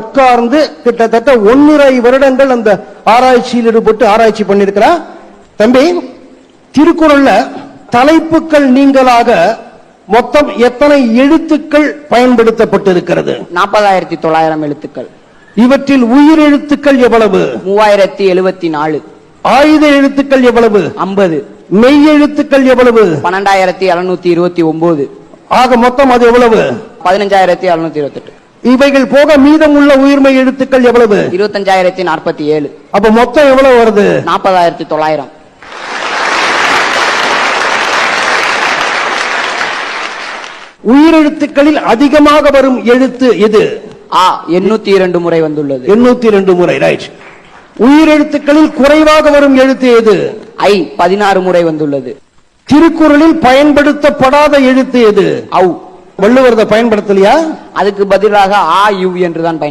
உட்கார்ந்து கிட்டத்தட்ட 1.5 வருடங்கள் அந்த ஆராய்ச்சியில் ஈடுபட்டு ஆராய்ச்சி பண்ணிருக்கிறார். தம்பி, திருக்குறள்ல தலைப்புகள் நீங்களாக மொத்தம் எத்தனை எழுத்துக்கள் பயன்படுத்தப்பட்டிருக்கிறது? 40,900 எழுத்துக்கள். இவற்றில் உயிர் எழுத்துக்கள் எவ்வளவு? 3074. ஆயுத எழுத்துக்கள் எவ்வளவு? 50. மெய் எழுத்துக்கள் எவ்வளவு? 12,729. ஆக மொத்தம் அது எவ்வளவு? 15,728. இவைகள் போக மீதம் உள்ள உயிர்மை எழுத்துக்கள் எவ்வளவு? 25,047. அப்ப மொத்தம் எவ்வளவு வருது? 40,900. உயிரெழுத்துக்களில் அதிகமாக வரும் எழுத்து எது? 802 முறை வந்துள்ளது. 802 முறை, ரைட். உயிரெழுத்துக்களில் குறைவாக வரும் எழுத்து எது? 16 முறை வந்துள்ளது. திருக்குறளில் பயன்படுத்தப்படாத எழுத்து எது? ஔ. வள்ளுவர் பயன்படுத்தலையா? அதுக்கு பதிலாக ஆ யு என்றுதான் பயன்படுத்த